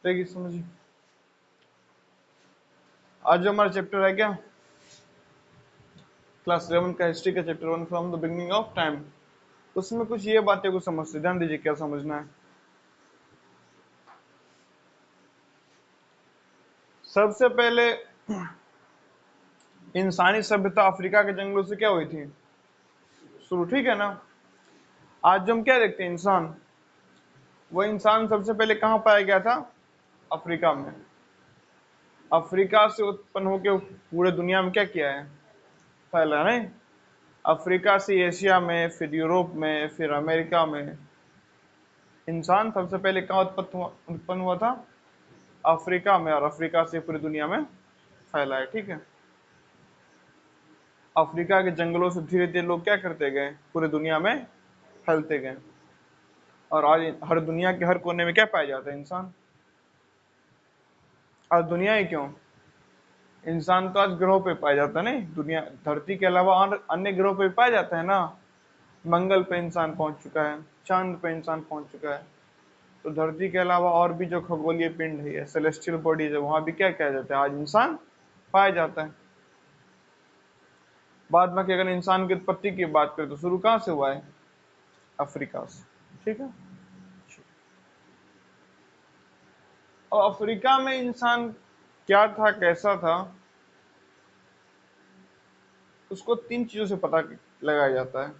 रहेगी समझिए। आज जो हमारा चैप्टर है क्या, क्लास 11 का हिस्ट्री का chapter 1 from the beginning of time, उसमें कुछ ये बातें को समझते, ध्यान दीजिए क्या समझना है। सबसे पहले इंसानी सभ्यता अफ्रीका के जंगलों से क्या हुई थी शुरू, ठीक है ना। आज जो हम क्या देखते हैं इंसान, वो इंसान सबसे पहले कहाँ पाया गया था, अफ्रीका में। अफ्रीका से उत्पन्न होकर पूरे दुनिया में क्या किया है, फैला नहीं। अफ्रीका से एशिया में, फिर यूरोप में, फिर अमेरिका में। इंसान सबसे पहले कहाँ उत्पन्न हुआ था, अफ्रीका में, और अफ्रीका से पूरी दुनिया में फैला है, ठीक है। अफ्रीका के जंगलों से धीरे धीरे लोग क्या करते गए, पूरी दुनिया में फैलते गए, और आज हर दुनिया के हर कोने में क्या पाया जाता है, इंसान। आज दुनिया ही क्यों, इंसान तो आज ग्रहों पे पाया जाता है, नहीं दुनिया, धरती के अलावा और अन्य ग्रहों पे पाया जाता है ना। मंगल पे इंसान पहुंच चुका है, चांद पे इंसान पहुंच चुका है। तो धरती के अलावा और भी जो खगोलीय पिंड है, सेलेस्टियल बॉडीज है, वहां भी क्या किया जाता है, आज इंसान पाया जाता है। बाद में अगर इंसान की उत्पत्ति की बात करें तो शुरू कहां से हुआ है, अफ्रीका से, ठीक है। और अफ्रीका में इंसान क्या था, कैसा था, उसको तीन चीजों से पता लगाया जाता है।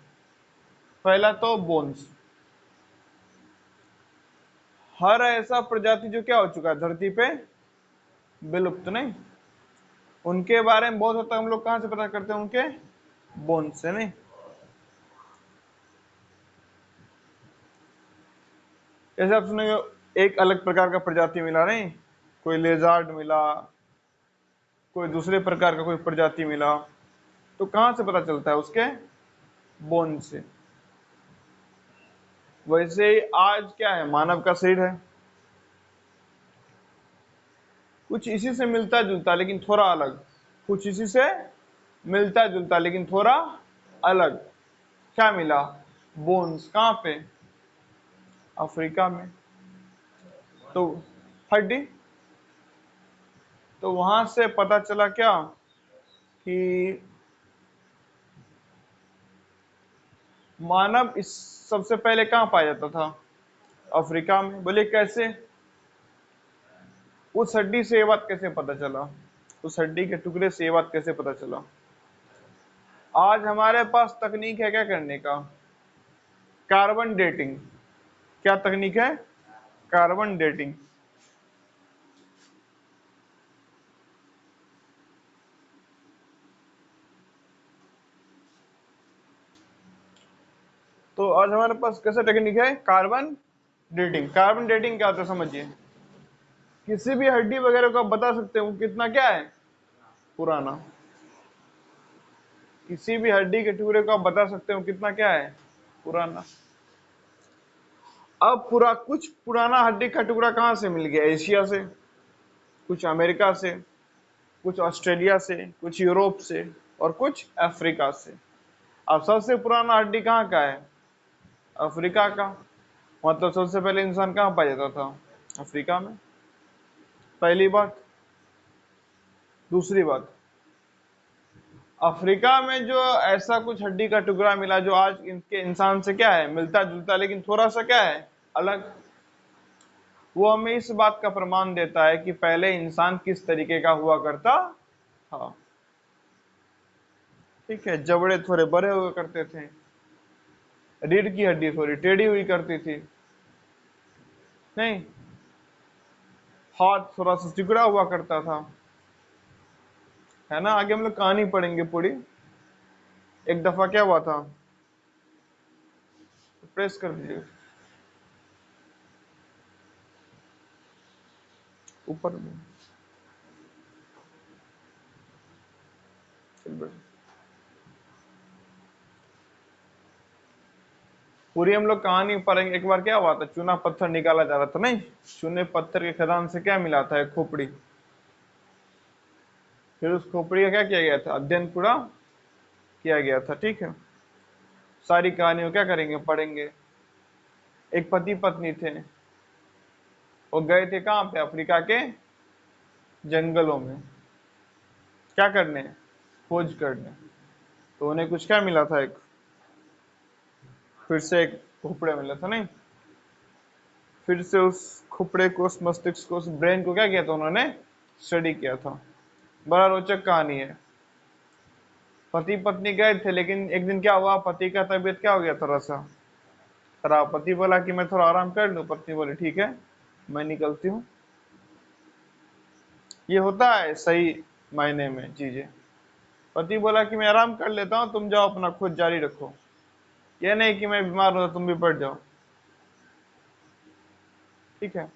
पहला तो बोन्स, हर ऐसा प्रजाति जो क्या हो चुका है धरती पे, विलुप्त नहीं, उनके बारे में बहुत होता है, हम लोग कहां से पता करते हैं, उनके बोन्स से, नहीं। जैसे आप सुनेंगे एक अलग प्रकार का प्रजाति मिला, नहीं, कोई लेजार्ड मिला, कोई दूसरे प्रकार का कोई प्रजाति मिला, तो कहां से पता चलता है, उसके बोन से। वैसे ही आज क्या है, मानव का शरीर है, कुछ इसी से मिलता जुलता लेकिन थोड़ा अलग, कुछ इसी से मिलता जुलता लेकिन थोड़ा अलग। क्या मिला, बोन्स, कहां पे, अफ्रीका में। तो हड्डी, तो वहां से पता चला क्या कि मानव इस सबसे पहले कहां पाया जाता था, अफ्रीका में। बोले कैसे, उस हड्डी से ये बात कैसे पता चला, उस हड्डी के टुकड़े से ये बात कैसे पता चला। आज हमारे पास तकनीक है क्या करने का, कार्बन डेटिंग। क्या तकनीक है, कार्बन डेटिंग। तो आज हमारे पास कैसा टेक्निक है, कार्बन डेटिंग। कार्बन डेटिंग क्या होता है समझिए, किसी भी हड्डी वगैरह को आप बता सकते हो कितना क्या है, पुराना। किसी भी हड्डी के टुकड़े को आप बता सकते हो कितना क्या है, पुराना। अब पूरा कुछ पुराना हड्डी का टुकड़ा कहां से मिल गया, एशिया से, कुछ अमेरिका से, कुछ ऑस्ट्रेलिया से, कुछ यूरोप से, और कुछ अफ्रीका से। अब सबसे पुराना हड्डी कहाँ का है, अफ्रीका का। मतलब सबसे पहले इंसान कहाँ पाया जाता था, अफ्रीका में, पहली बात। दूसरी बात, अफ्रीका में जो ऐसा कुछ हड्डी का टुकड़ा मिला जो आज इनके इंसान से क्या है, मिलता जुलता लेकिन थोड़ा सा क्या है, अलग, वो हमें इस बात का प्रमाण देता है कि पहले इंसान किस तरीके का हुआ करता था। ठीक है, जबड़े थोड़े बड़े हुआ करते थे, रीढ़ की हड्डी थोड़ी टेढ़ी हुई करती थी, नहीं, हाथ थोड़ा सा चिकड़ा हुआ करता था, है ना। आगे हम लोग कहानी पढ़ेंगे पूरी। एक दफा क्या हुआ था, प्रेस कर दीजिए ऊपर में, चल बैठ। पूरी हम लोग कहानी पढ़ेंगे। एक बार क्या हुआ था, चूना पत्थर निकाला जा रहा था, नहीं, चूने पत्थर के खदान से क्या मिला था, एक खोपड़ी। फिर उस खोपड़ी का क्या किया गया था, अध्ययन पूरा किया गया था, ठीक है। सारी कहानियों क्या करेंगे, पढ़ेंगे। एक पति पत्नी थे, वो गए थे कहाँ पे? अफ्रीका के जंगलों में। क्या करने? खोज करने। तो उन्हें कुछ क्या मिला था? एक फिर से एक खोपड़े मिला था, नहीं? फिर से उस खोपड़े को, उस मस्तिष्क को, उस ब्रेन को क्या किया था उन्होंने? स्टडी किया था। बड़ा रोचक कहानी है। पति पत्नी गए थे, लेकिन एक दिन क्या हुआ, पति का तबीयत क्या हो गया, थोड़ा सा खराब। पति बोला कि मैं थोड़ा आराम कर लूं, पत्नी बोली ठीक है मैं निकलती हूँ। ये होता है सही मायने में चीजें। पति बोला कि मैं आराम कर लेता हूँ, तुम जाओ अपना खोज जारी रखो। ये नहीं कि मैं बीमार हूं तो तुम भी पड़ जाओ। ठीक है,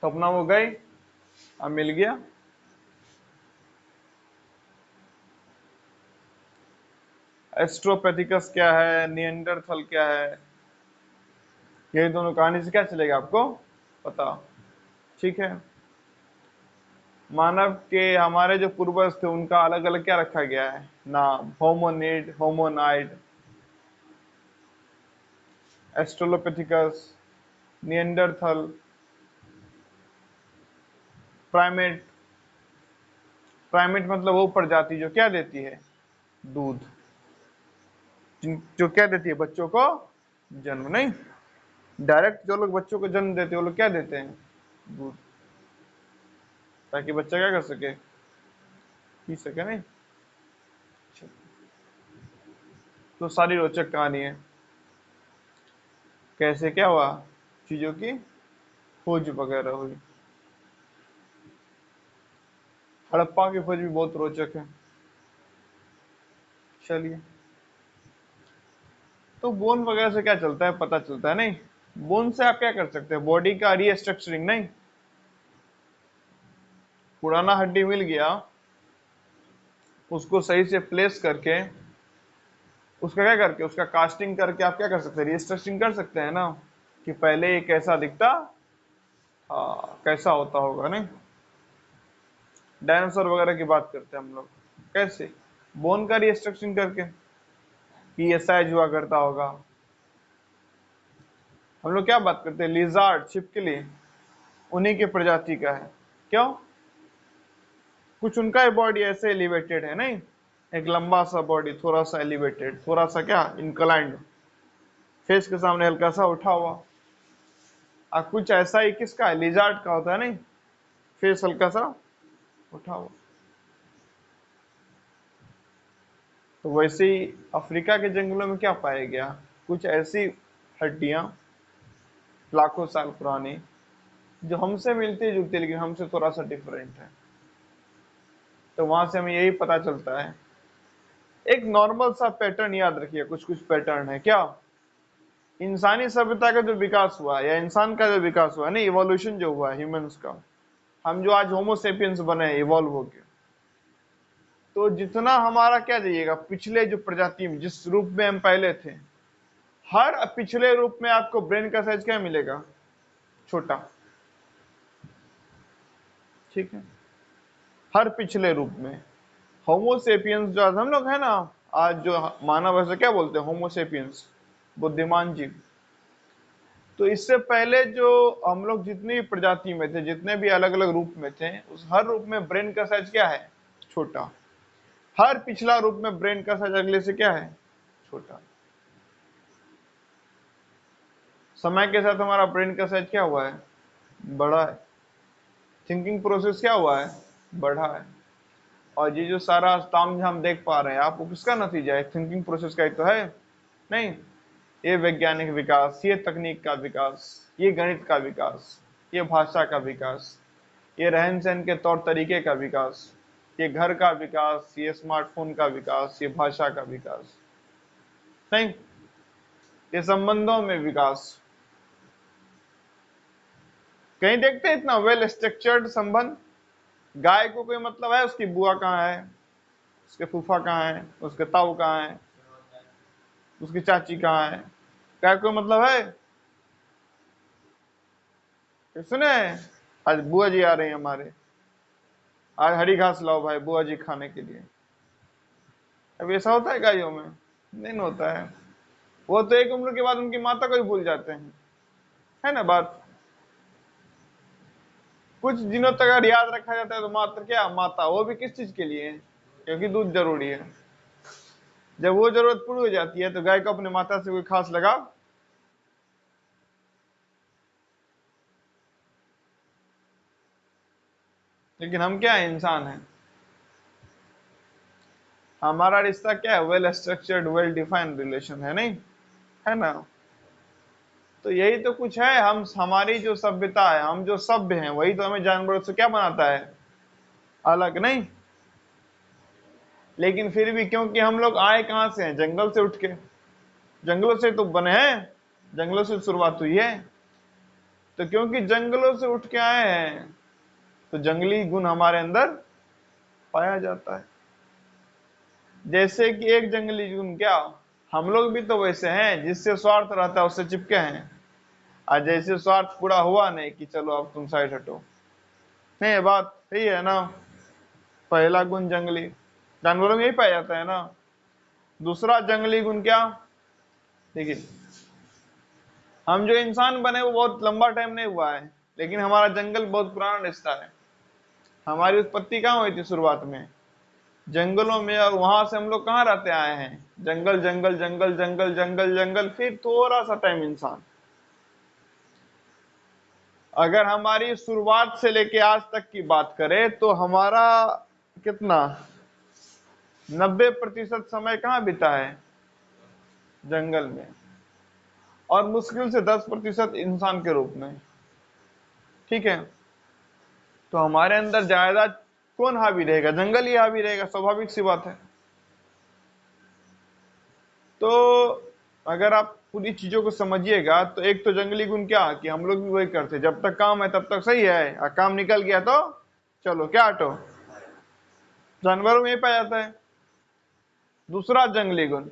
तो अपना वो गए, अब मिल गया। एस्ट्रोपेथिकस क्या है, निएंडरथल क्या है, ये दोनों कहानी से क्या चलेगा आपको पता। ठीक है, मानव के हमारे जो पूर्वज थे उनका अलग अलग क्या रखा गया है नाम? Hominid, hominoid, australopithecus, Neanderthal, primate. Primate मतलब वो प्रजाति जो क्या देती है? दूध। जो क्या देती है? बच्चों को जन्म। नहीं, डायरेक्ट जो लोग बच्चों को जन्म देते हैं वो लोग क्या देते हैं? दूध, ताकि बच्चा क्या कर सके? पी सके, नहीं? तो सारी रोचक कहानी है, कैसे क्या हुआ, चीजों की खोज वगैरह हुई। हड़प्पा की खोज भी बहुत रोचक है। चलिए, तो बोन वगैरह से क्या चलता है पता चलता है, नहीं? बोन से आप क्या कर सकते हैं? बॉडी का रीस्ट्रक्चरिंग, नहीं? पुराना हड्डी मिल गया, उसको सही से प्लेस करके, उसका क्या करके, उसका कास्टिंग करके आप क्या कर सकते हैं? रीस्ट्रक्चरिंग कर सकते हैं ना, कि पहले ये कैसा दिखता, हाँ कैसा होता होगा, नहीं? डायनासोर वगैरह की बात करते हैं हम लोग, कैसे? बोन का रीस्ट्रक्चरिंग करके, कि ये साइज हुआ करता होगा। हम लोग क्या बात करते हैं? लिजार्ड, छिपकली, उन्हीं के प्रजाति का है। क्यों? कुछ उनका ही बॉडी ऐसे एलिवेटेड है, नहीं? एक लंबा सा बॉडी, थोड़ा सा एलिवेटेड, थोड़ा सा क्या इंक्लाइंड, फेस के सामने हल्का सा उठा हुआ। और कुछ ऐसा ही किसका है? लिजार्ड का होता है, नहीं? फेस हल्का सा उठा हुआ। तो वैसे ही अफ्रीका के जंगलों में क्या पाया गया? कुछ ऐसी हड्डियां, लाखों साल पुरानी, जो हमसे मिलती जुलती लेकिन हमसे थोड़ा सा डिफरेंट है। तो वहां से हमें यही पता चलता है, एक नॉर्मल सा पैटर्न याद रखिए, कुछ कुछ पैटर्न है क्या? इंसानी सभ्यता का जो विकास हुआ, या इंसान का जो विकास हुआ, नहीं, इवोल्यूशन जो हुआ ह्यूमंस का, हम जो आज होमोसेपियंस बने इवॉल्व होके, तो जितना हमारा क्या जाइएगा, पिछले जो प्रजाति में जिस रूप में हम पहले थे, हर पिछले रूप में आपको ब्रेन का साइज क्या मिलेगा? छोटा। ठीक है, हर पिछले रूप में। होमोसेपियंस जो आज हम लोग है ना, आज जो मानव ऐसे क्या बोलते हैं? होमोसेपियंस, बुद्धिमान जीव। तो इससे पहले जो हम लोग जितनी भी प्रजाति में थे, जितने भी अलग अलग रूप में थे, उस हर रूप में ब्रेन का साइज क्या है? छोटा। हर पिछला रूप में ब्रेन का साइज अगले से क्या है? छोटा। समय के साथ हमारा ब्रेन का साइज क्या हुआ है? बढ़ा है। थिंकिंग प्रोसेस क्या हुआ है? बढ़ा है। और ये जो सारा तामझाम देख पा रहे हैं आप, वो किसका नतीजा है? थिंकिंग प्रोसेस का ही तो है, नहीं? ये वैज्ञानिक विकास, ये तकनीक का विकास, ये गणित का विकास, ये भाषा का विकास, ये रहन सहन के तौर तरीके का विकास, ये घर का विकास, ये स्मार्टफोन का विकास, ये भाषा का विकास, नहीं? ये संबंधों में विकास। कहीं देखते हैं इतना वेल स्ट्रक्चर्ड संबंध? गाय को कोई मतलब है उसकी बुआ कहाँ है, उसके फूफा कहाँ है, उसके ताऊ कहाँ है, उसकी चाची कहाँ है? गाय को कोई मतलब है? सुने, आज बुआ जी आ रही है हमारे, आज हरी घास लाओ भाई बुआ जी खाने के लिए। अब ऐसा होता है गायों में? नहीं होता है। वो तो एक उम्र के बाद उनकी माता को ही भूल जाते हैं, है ना बात? कुछ दिनों तक अगर याद रखा जाता है तो मात्र क्या, माता, वो भी किस चीज के लिए, क्योंकि दूध जरूरी है। जब वो जरूरत पूरी हो जाती है तो गाय को अपनी माता से कोई खास लगाव। लेकिन हम क्या है, इंसान हैं। हमारा रिश्ता क्या है, well structured well defined relation है, नहीं है ना। तो यही तो कुछ है, हम हमारी जो सभ्यता है, हम जो सभ्य हैं, वही तो हमें जानवरों से क्या बनाता है, अलग, नहीं। लेकिन फिर भी क्योंकि हम लोग आए कहां से हैं, जंगल से उठ के, जंगलों से तो बने हैं, जंगलों से शुरुआत हुई है। तो क्योंकि जंगलों से उठ के आए हैं तो जंगली गुण हमारे अंदर पाया जाता है। जैसे कि एक जंगली गुण क्या, हम लोग भी तो वैसे हैं, जिससे स्वार्थ रहता है उससे चिपके हैं। आज जैसे स्वार्थ पूरा हुआ नहीं कि चलो अब तुम साइड हटो, नहीं, ये बात सही है ना। पहला गुण जंगली जानवरों में यही पाया जाता है ना। दूसरा जंगली गुण क्या, देखिए, हम जो इंसान बने वो बहुत लंबा टाइम नहीं हुआ है, लेकिन हमारा जंगल बहुत पुराना रिश्ता है। हमारी उत्पत्ति कहाँ हुई थी, शुरुआत में जंगलों में, और वहां से हम लोग कहाँ रहते आए हैं, जंगल जंगल जंगल जंगल जंगल जंगल, फिर थोड़ा सा टाइम इंसान। अगर हमारी शुरुआत से लेके आज तक की बात करें तो हमारा कितना 90% समय कहाँ बीता है, जंगल में, और मुश्किल से 10% इंसान के रूप में, ठीक है। तो हमारे अंदर ज्यादा कौन हावी रहेगा, जंगल ही हावी रहेगा, स्वाभाविक सी बात है। तो अगर आप पूरी चीजों को समझिएगा तो एक तो जंगली गुण क्या, कि हम लोग भी वही करते, जब तक काम है तब तक सही है, और काम निकल गया तो चलो क्या हटो, जानवरों में ही पाया जाता है। दूसरा जंगली गुण,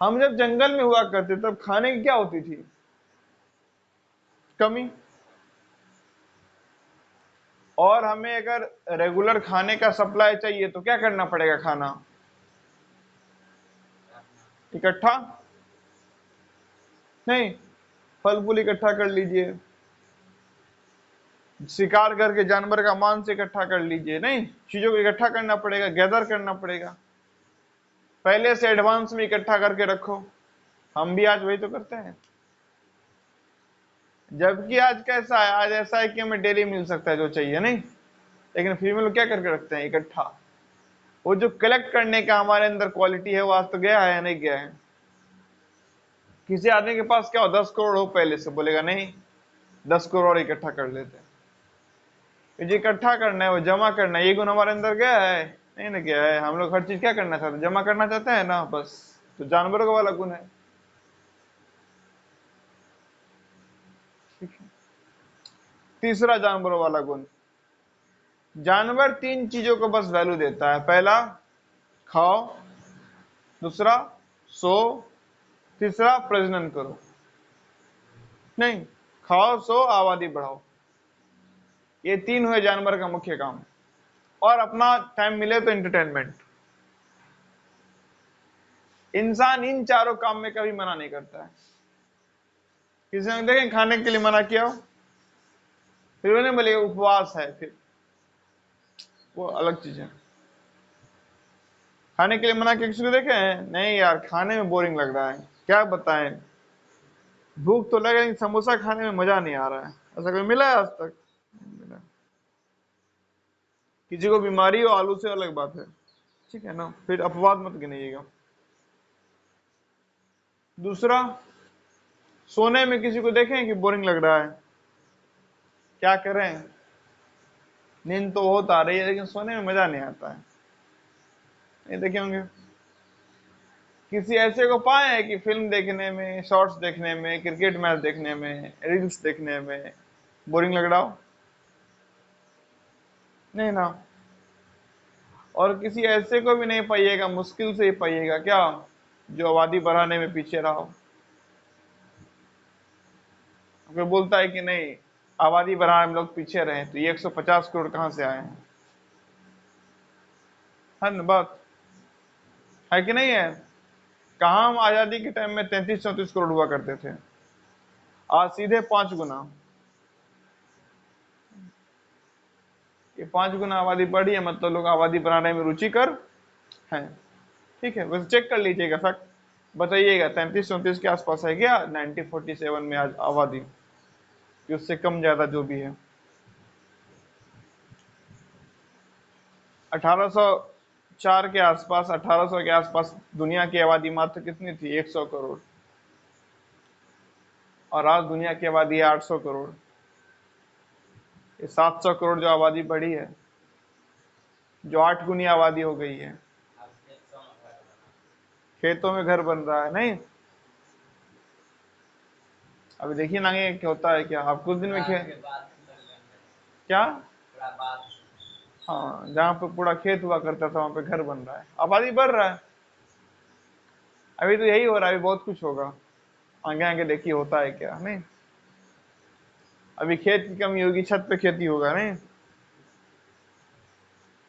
हम जब जंगल में हुआ करते तब खाने की क्या होती थी, कमी। और हमें अगर रेगुलर खाने का सप्लाई चाहिए तो क्या करना पड़ेगा, खाना इकट्ठा, नहीं, फल फूल इकट्ठा कर लीजिए, शिकार करके जानवर का मांस इकट्ठा कर लीजिए, नहीं, चीजों को इकट्ठा करना पड़ेगा, गैदर करना पड़ेगा, पहले से एडवांस में इकट्ठा करके रखो। हम भी आज वही तो करते हैं। जबकि आज कैसा है, आज ऐसा है कि हमें डेली मिल सकता है जो चाहिए, नहीं, लेकिन फिर भी लोग क्या करके रखते हैं, इकट्ठा। वो जो कलेक्ट करने का हमारे अंदर क्वालिटी है वो आज तो गया है या नहीं गया है। किसी आदमी के पास क्या हो, 10 करोड़ हो, पहले से बोलेगा नहीं 10 करोड़ इकट्ठा कर लेते हैं। ये जो इकट्ठा करना है, वो जमा करना है, ये गुण हमारे अंदर गया है, नहीं ना गया है। हम लोग हर चीज क्या करना चाहते हैं, जमा करना चाहते हैं ना, बस। तो जानवरों का वाला गुण है, ठीक है। तीसरा जानवरों वाला गुण, जानवर 3 चीजों को बस वैल्यू देता है, पहला खाओ, दूसरा सो, तीसरा प्रजनन करो, नहीं, खाओ सो आबादी बढ़ाओ, ये 3 हुए जानवर का मुख्य काम। और अपना टाइम मिले तो एंटरटेनमेंट। इंसान इन चारों काम में कभी मना नहीं करता है। किसी ने देखें खाने के लिए मना किया हो, फिर उन्हें बोले उपवास है, फिर वो अलग चीज है। खाने के लिए मना किया किसी को देखे हैं, नहीं यार खाने में बोरिंग लग रहा है, क्या बताएं, भूख तो लगे लेकिन समोसा खाने में मजा नहीं आ रहा है, ऐसा कोई मिला है आज तक, नहीं मिला। किसी को बीमारी हो आलू से अलग बात है, ठीक है ना, फिर अपवाद मत गिनिएगा। दूसरा, सोने में किसी को देखें कि बोरिंग लग रहा है, क्या करें, नींद तो बहुत आ रही है लेकिन सोने में मजा नहीं आता है, नहीं देखे होंगे। किसी ऐसे को पाए हैं कि फिल्म देखने में, शॉर्ट्स देखने में, क्रिकेट मैच देखने में, रील्स देखने में बोरिंग लग रहा हो, नहीं ना। और किसी ऐसे को भी नहीं पाइएगा, मुश्किल से ही पाइएगा क्या, जो आबादी बढ़ाने में पीछे रहा हो। अगर बोलता है कि नहीं आबादी बढ़ाने में लोग पीछे रहे, तो ये 150 करोड़ कहां से आए हैं, है ना बात, है कि नहीं है। कहा हम आजादी के टाइम में 33-34 करोड़ हुआ करते थे, आज सीधे 5 गुना। कि 5 गुना आबादी बढ़ी है, मतलब लोग आबादी बढ़ाने में रुचिकर हैं। ठीक है, वैसे चेक कर लीजिएगा फैक्ट, बताइएगा 33-34 के आसपास है क्या 1947 में आज आबादी, कि उससे कम ज्यादा जो भी है। 1804 के आसपास, 1800 के आसपास दुनिया की आबादी मात्र कितनी थी? 100 करोड़। और आज दुनिया की आबादी है 800 करोड़। ये 700 करोड़ जो आबादी बढ़ी है, जो 8 गुनी आबादी हो गई है। खेतों में घर बन रहा है नहीं, अभी देखिए ना ये क्या होता है, क्या आप कुछ दिन में क्या, हाँ, जहाँ पे पूरा खेत हुआ करता था वहां पे घर बन रहा है, आबादी बढ़ रहा है। अभी तो यही हो रहा है, अभी बहुत कुछ होगा आगे आगे, देखिए होता है क्या नहीं। अभी खेत की कमी होगी, छत पे खेती होगा नहीं,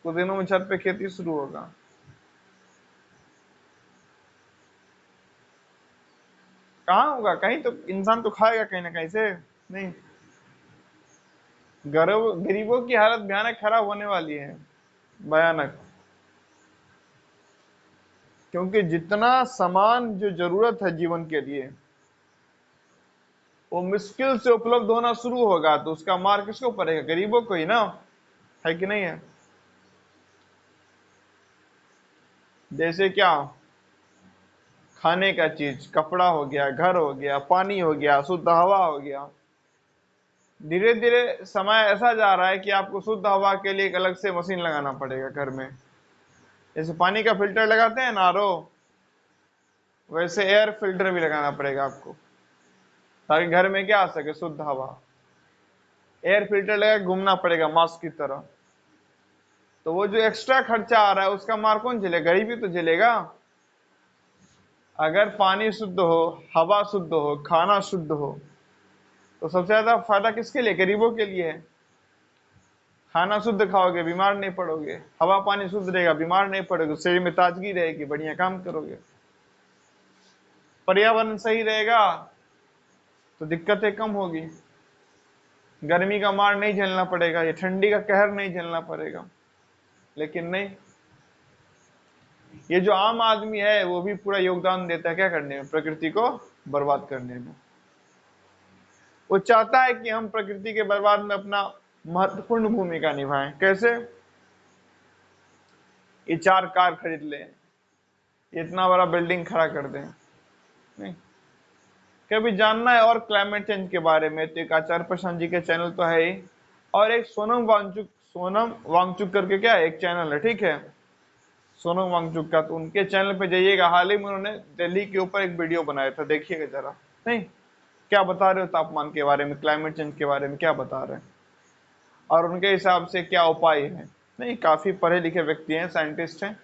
कुछ दिनों में छत पे खेती शुरू होगा। कहाँ होगा, कहीं तो इंसान तो खाएगा कहीं ना कहीं से नहीं। गरीबों की हालत भयानक खराब होने वाली है, भयानक। क्योंकि जितना सामान जो जरूरत है जीवन के लिए वो मुश्किल से उपलब्ध होना शुरू होगा, तो उसका मार किसको पड़ेगा? गरीबों को ही ना, है कि नहीं है? जैसे क्या, खाने का चीज, कपड़ा हो गया, घर हो गया, पानी हो गया, शुद्ध हवा हो गया। धीरे धीरे समय ऐसा जा रहा है कि आपको शुद्ध हवा के लिए एक अलग से मशीन लगाना पड़ेगा घर में। जैसे पानी का फिल्टर लगाते हैं ना आरओ, वैसे एयर फिल्टर भी लगाना पड़ेगा आपको, ताकि घर में क्या आ सके? शुद्ध हवा। एयर फिल्टर लगा के घूमना पड़ेगा मास्क की तरह। तो वो जो एक्स्ट्रा खर्चा आ रहा है उसका मार कौन झेलेगा? गरीब ही तो झेलेगा। अगर पानी शुद्ध हो, हवा शुद्ध हो, खाना शुद्ध हो, तो सबसे ज्यादा फायदा किसके लिए? गरीबों के लिए है। खाना शुद्ध खाओगे, बीमार नहीं पड़ोगे। हवा पानी शुद्ध रहेगा, बीमार नहीं पड़ोगे, शरीर में ताजगी रहेगी, बढ़िया काम करोगे। पर्यावरण सही रहेगा तो दिक्कतें कम होगी, गर्मी का मार नहीं झेलना पड़ेगा, ये ठंडी का कहर नहीं झेलना पड़ेगा। लेकिन नहीं, ये जो आम आदमी है वो भी पूरा योगदान देता है क्या करने में? प्रकृति को बर्बाद करने में। वो चाहता है कि हम प्रकृति के बर्बाद में अपना महत्वपूर्ण भूमिका निभाएं। कैसे? ये 4 कार खरीद लें, इतना बड़ा बिल्डिंग खड़ा कर दें। नहीं, कभी जानना है और क्लाइमेट चेंज के बारे में तो एक आचार्य प्रशांत जी के चैनल तो है ही, और एक सोनम वांगचुक करके क्या है, एक चैनल है, ठीक है, सोनम वांगचुक का, तो उनके चैनल पे जाइएगा। हाल ही में उन्होंने दिल्ली के ऊपर एक वीडियो बनाया था, देखिएगा जरा। नहीं, क्या बता रहे हो तापमान के बारे में, क्लाइमेट चेंज के बारे में क्या बता रहे हैं, और उनके हिसाब से क्या उपाय है। नहीं, काफी पढ़े लिखे व्यक्ति हैं, साइंटिस्ट हैं,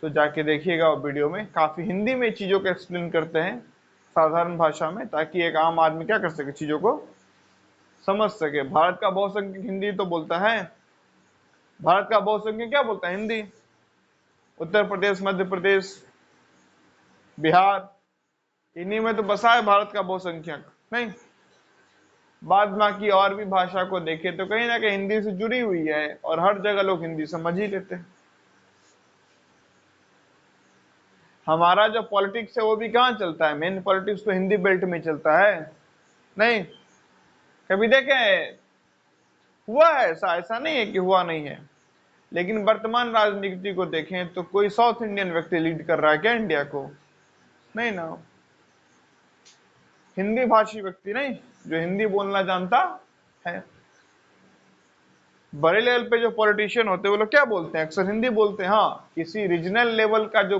तो जाके देखिएगा वो वीडियो में, काफी हिंदी में चीजों को एक्सप्लेन करते हैं साधारण भाषा में, ताकि एक आम आदमी क्या कर सके, चीजों को समझ सके। भारत का बहुसंख्यक हिंदी तो बोलता है, भारत का बहुसंख्यक क्या बोलता है? हिंदी। उत्तर प्रदेश, मध्य प्रदेश, बिहार, इन्हीं में तो बसा है भारत का बहुसंख्यक। नहीं, बाद बाकी और भी भाषा को देखे तो कहीं ना कहीं हिंदी से जुड़ी हुई है, और हर जगह लोग हिंदी समझ ही लेते हैं। हमारा जो पॉलिटिक्स है वो भी कहाँ चलता है? मेन पॉलिटिक्स तो हिंदी बेल्ट में चलता है। नहीं, कभी देखे हुआ है ऐसा? ऐसा नहीं है कि हुआ नहीं है, लेकिन वर्तमान राजनीति को देखें तो कोई साउथ इंडियन व्यक्ति लीड कर रहा है क्या इंडिया को? नहीं ना, हिंदी भाषी व्यक्ति नहीं, जो हिंदी बोलना जानता है। बड़े लेवल पे जो पॉलिटिशियन होते हैं वो लोग क्या बोलते हैं? अक्सर हिंदी बोलते हैं। हाँ, किसी रीजनल लेवल का जो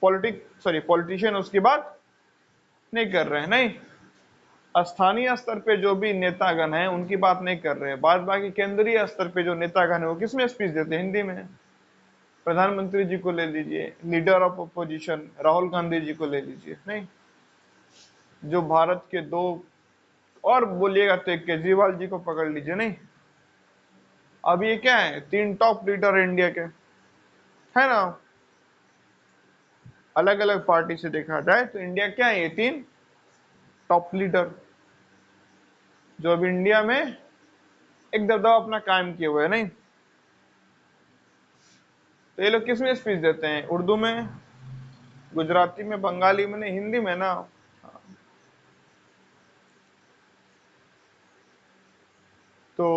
पॉलिटिशियन उसकी बात नहीं कर रहे हैं। नहीं, स्थानीय स्तर पे जो भी नेतागण हैं उनकी बात नहीं कर रहे हैं। बाद बाकी केंद्रीय स्तर पे जो नेतागण है वो किसमें स्पीच देते हैं? हिंदी में। प्रधानमंत्री जी को ले लीजिए, leader of opposition Rahul Gandhi ji को ले लीजिए, नहीं, जो भारत के दो, और बोलिएगा तो एक केजरीवाल जी को पकड़ लीजिए। नहीं, अब ये क्या है? 3 टॉप लीडर इंडिया के, है ना? अलग अलग पार्टी से देखा जाए तो इंडिया क्या है? ये 3 टॉप लीडर जो अब इंडिया में एक दबदबा अपना कायम किए हुए है, नहीं? तो ये लोग किस में स्पीच देते हैं? उर्दू में, गुजराती में, बंगाली में, नहीं हिंदी में ना। तो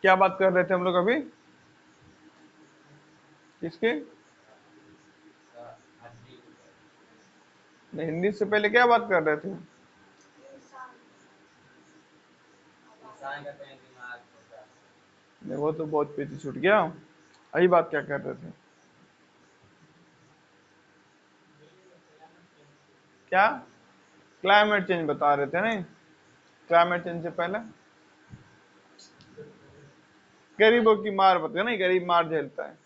क्या बात कर रहे थे हम लोग अभी? किसके? नहीं, हिंदी से पहले क्या बात कर रहे थे? नहीं, वो तो बहुत पीछे छूट गया। अभी बात क्या कर रहे थे? क्या क्लाइमेट चेंज बता रहे थे? नहीं, क्लाइमेट चेंज से पहले गरीबों की मार बता, नहीं गरीब मार झेलता है।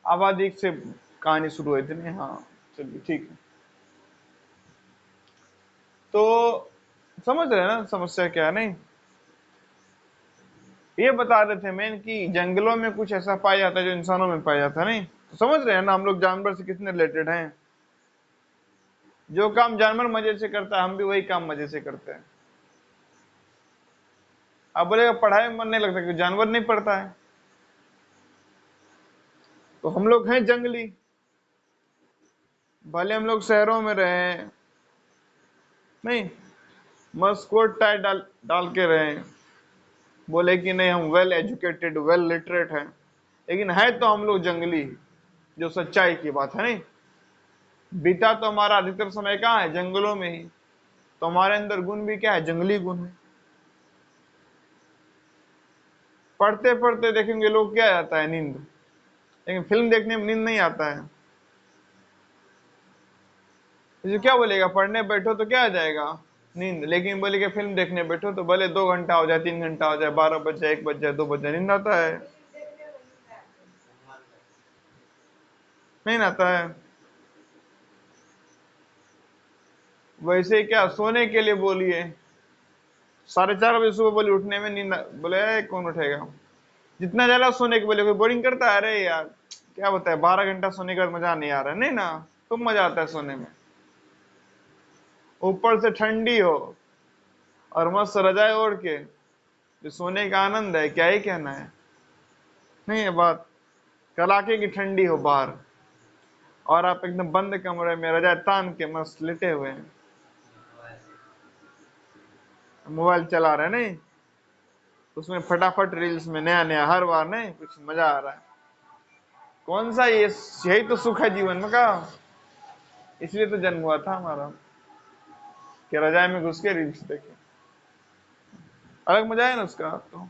आबादी से कहानी शुरू हुई थी, नहीं? हाँ, चलिए ठीक है। तो समझ रहे हैं ना समस्या क्या है? नहीं, ये बता रहे थे मेन कि जंगलों में कुछ ऐसा पाया जाता है जो इंसानों में पाया जाता है, नहीं? तो समझ रहे हैं ना हम लोग जानवर से कितने रिलेटेड हैं। जो काम जानवर मजे से करता है, हम भी वही काम मजे से करते हैं। आप बोलेगा पढ़ाई में मन नहीं लगता कि जानवर नहीं पढ़ता है, तो हम लोग हैं जंगली। भले हम लोग शहरों में रहे, नहीं, मस्कोट टाई डाल डाल के रहे, बोले कि नहीं हम वेल एजुकेटेड, वेल लिटरेट हैं, लेकिन है तो हम लोग जंगली, जो सच्चाई की बात है, नहीं? बीता तो हमारा अधिकतर समय कहाँ है? जंगलों में ही। तो हमारे अंदर गुण भी क्या है? जंगली गुण है। पढ़ते पढ़ते देखेंगे लोग क्या आता है? नींद। लेकिन फिल्म देखने में नींद नहीं आता है। इसे क्या बोलेगा? पढ़ने बैठो तो क्या आ जाएगा? नींद। लेकिन बोलेगा फिल्म देखने बैठो तो भले 2 घंटा हो जाए, 3 घंटा हो जाए, 12 बज जाए, 1 बज जाए, 2 बज जाए, नींद आता है? नहीं आता है। वैसे क्या सोने के लिए बोलिए, 4:30 बजे सुबह बोले उठने में नींद बोले कौन उठेगा? जितना ज्यादा सोने के बोले कोई बोरिंग करता है? अरे यार क्या बताए, 12 घंटा सोने का मजा नहीं आ रहा है, नहीं ना? खूब मजा आता है सोने में, ऊपर से ठंडी हो और मस्त रजाई ओढ़ के जो सोने का आनंद है, क्या ही कहना है। नहीं है बात? कड़ाके की ठंडी हो बाहर और आप एकदम बंद कमरे में रजाई तान के मस्त लेटे हुए हैं, मोबाइल चला रहे हैं, नहीं? उसमें फटाफट रील्स में नया नया हर बार, नहीं कुछ मजा आ रहा है। कौन सा ये, यही तो सुख है जीवन में का। इसलिए तो जन्म हुआ था हमारा कि रजाई में घुस के रील्स देखे। अलग मजा है ना उसका तो।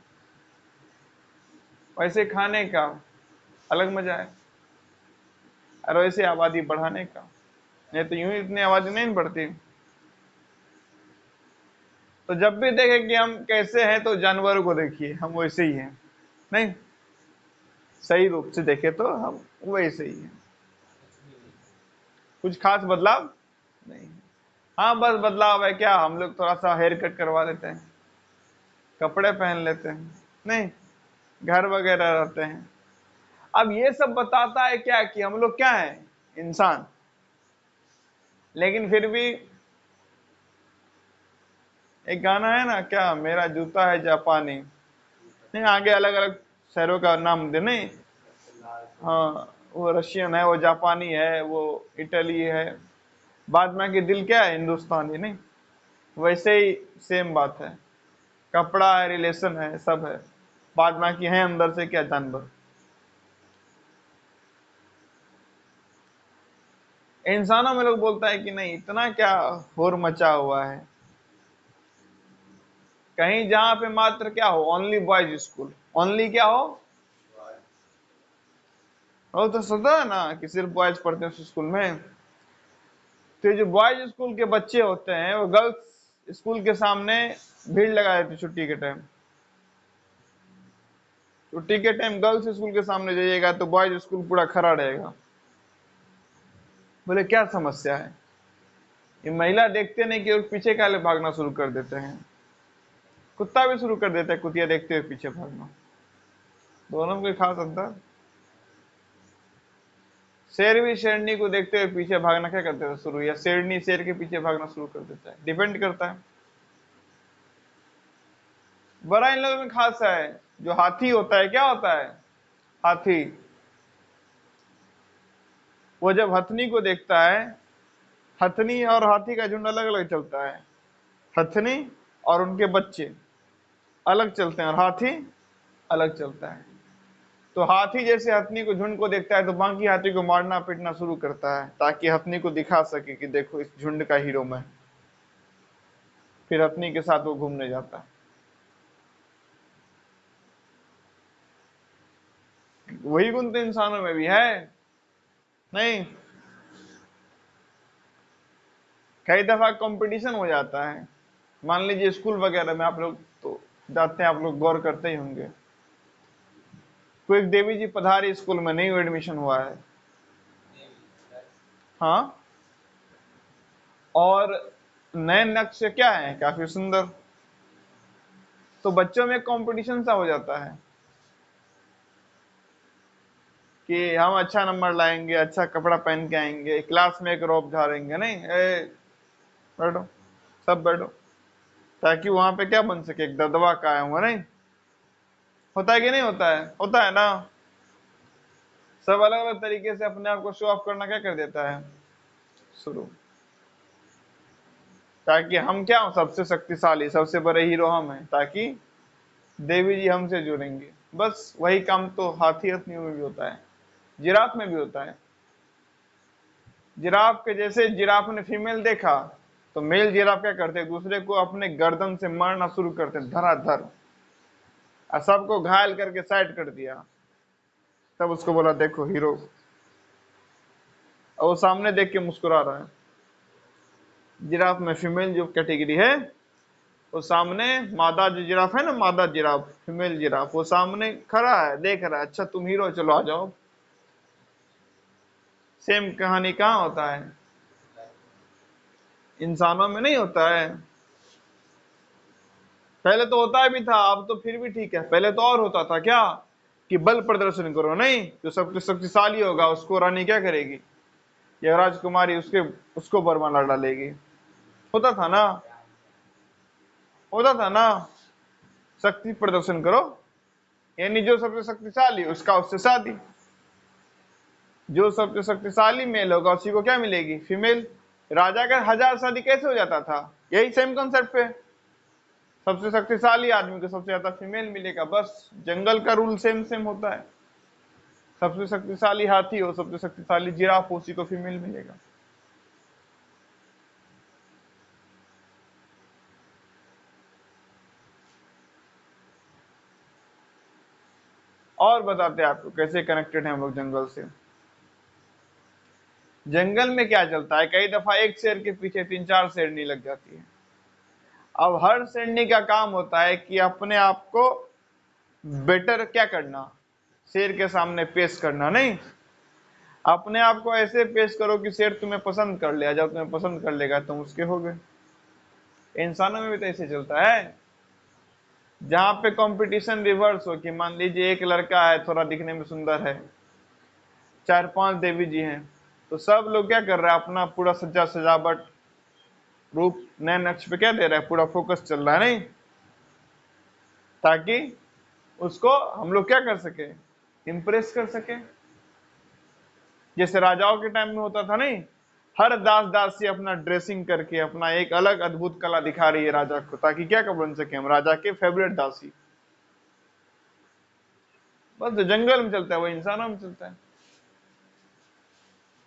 वैसे खाने का अलग मजा है, और वैसे आबादी बढ़ाने का। नहीं तो यूं ही इतनी आबादी नहीं बढ़ती। तो जब भी देखे कि हम कैसे हैं, तो जानवरों को देखिए हम वैसे ही हैं, नहीं? सही रूप से देखे तो हम वैसे ही हैं, कुछ खास बदलाव नहीं। हाँ बस बदलाव है क्या, हम लोग थोड़ा सा हेयर कट करवा लेते हैं, कपड़े पहन लेते हैं, नहीं, घर वगैरह रहते हैं। अब ये सब बताता है क्या कि हम लोग क्या है? इंसान। लेकिन फिर भी एक गाना है ना, क्या मेरा जूता है जापानी, नहीं आगे अलग अलग शहरों का नाम दे, नहीं? हाँ, वो रशियन है, वो जापानी है, वो इटली है, बाद में कि दिल क्या है? हिंदुस्तानी, नहीं? वैसे ही सेम बात है, कपड़ा है, रिलेशन है, सब है, बाद में कि है अंदर से क्या? जानवर। इंसानों में लोग बोलता है कि नहीं इतना क्या होर मचा हुआ है, कहीं जहां पे मात्र क्या हो? ओनली बॉयज स्कूल, ओनली क्या हो? वो तो सुना है ना कि सिर्फ बॉयज पढ़ते हैं उस स्कूल में। तो ये जो बॉयज स्कूल के बच्चे होते हैं वो गर्ल्स स्कूल के सामने भीड़ लगा देते छुट्टी के टाइम। छुट्टी के टाइम गर्ल्स स्कूल के सामने जाइएगा तो बॉयज स्कूल पूरा खड़ा रहेगा। बोले क्या समस्या है? ये महिला देखते नहीं कि वो पीछे काले भागना शुरू कर देते हैं, कुत्ता भी शुरू कर देता है कुतिया देखते हुए पीछे भागना। दोनों में कोई खास अंतर? शेर भी शेरनी को देखते हुए पीछे भागना क्या करते थे शुरू, या शेरनी शेर के पीछे भागना शुरू कर देता है, डिपेंड करता है। बड़ा इन लोगों में खास है, जो हाथी होता है, क्या होता है हाथी, वो जब हथनी को देखता है, हथनी और हाथी का झुंड अलग अलग चलता है, हथनी और उनके बच्चे अलग चलते हैं और हाथी अलग चलता है। तो हाथी जैसे हथनी को झुंड को देखता है तो बाकी हाथी को मारना पीटना शुरू करता है, ताकि हथनी को दिखा सके कि देखो इस झुंड का हीरो मैं। फिर हथनी के साथ वो घूमने जाता है। वही गुण तो इंसानों में भी है, नहीं? कई दफा कंपटीशन हो जाता है, मान लीजिए स्कूल वगैरह में, आप लोग तो जाते हैं, आप लोग गौर करते ही होंगे, कोई एक देवी जी पधारी स्कूल में, नहीं एडमिशन हुआ है, हाँ, और नए नक्श क्या है, काफी सुंदर, तो बच्चों में कंपटीशन सा हो जाता है कि हम अच्छा नंबर लाएंगे, अच्छा कपड़ा पहन के आएंगे, क्लास में एक रौब झाड़ेंगे, नहीं बैठो, सब बैठो, ताकि वहां पे क्या बन सके, एक दबदबा कायम हुआ, नहीं होता है कि नहीं होता है, होता है ना? सब अलग अलग तरीके से अपने आप को शो ऑफ करना क्या कर देता है शुरू, ताकि हम क्या हो, सबसे शक्तिशाली, सबसे बड़े हीरो हम हैं, ताकि देवी जी हमसे जुड़ेंगे। बस वही काम तो हाथी हथनियों में भी होता है, जिराफ में भी होता है। जिराफ के जैसे जिराफ ने फीमेल देखा तो मेल जिराफ क्या करते हैं, दूसरे को अपने गर्दन से मारना शुरू करते हैं धराधर, और सबको घायल करके साइड कर दिया। तब उसको बोला देखो हीरो, और वो सामने देख के मुस्कुरा रहा है। जिराफ में फीमेल जो कैटेगरी है, वो सामने मादा जो जिराफ है ना, मादा जिराफ, फीमेल जिराफ, वो सामने खड़ा है, देख रहा है, अच्छा तुम हीरो, चलो आ जाओ। सेम कहानी कहाँ होता है, इंसानों में नहीं होता है। पहले तो होता भी था, अब तो फिर भी ठीक है, पहले तो और होता था क्या, कि बल प्रदर्शन करो, नहीं, जो सबसे शक्तिशाली होगा उसको रानी क्या करेगी, या राजकुमारी उसके उसको बरमाला डालेगी। होता था ना, होता था ना, शक्ति प्रदर्शन करो, यानी जो सबसे शक्तिशाली उसका उससे शादी, जो सबसे शक्तिशाली मेल होगा उसी को क्या मिलेगी, फीमेल। राजा का 1000 शादी कैसे हो जाता था, यही सेम कॉन्सेप्ट पे, सबसे शक्तिशाली आदमी को सबसे ज्यादा फीमेल मिलेगा, बस जंगल का रूल सेम सेम होता है, सबसे शक्तिशाली हाथी हो, सबसे शक्तिशाली जिराफ हो, उसी को फीमेल मिलेगा। और बताते हैं आपको कैसे कनेक्टेड है हम लोग जंगल से। जंगल में क्या चलता है, कई दफा एक शेर के पीछे 3-4 शेरनी लग जाती है। अब हर शेरनी का काम होता है कि अपने आप को बेटर क्या करना, शेर के सामने पेश करना, नहीं, अपने आप को ऐसे पेश करो कि शेर तुम्हें पसंद कर ले, जब तुम्हें पसंद कर लेगा तुम उसके हो गए। इंसानों में भी तो ऐसे चलता है, जहां पे कंपटीशन रिवर्स हो, कि मान लीजिए एक लड़का है, थोड़ा दिखने में सुंदर है, 4-5 देवी जी हैं, तो सब लोग क्या कर रहे हैं, अपना पूरा सज्जा सजावट रूप नए नक्श पे क्या दे रहा है, पूरा फोकस चल रहा है, नहीं, ताकि उसको हम लोग क्या कर सके, इंप्रेस कर सके। जैसे राजाओं के टाइम में होता था, नहीं, हर दास दासी अपना ड्रेसिंग करके अपना एक अलग अद्भुत कला दिखा रही है राजा को, ताकि क्या बन सके हम, राजा के फेवरेट दासी। बस जो जंगल में चलता है वो इंसानों में चलता है,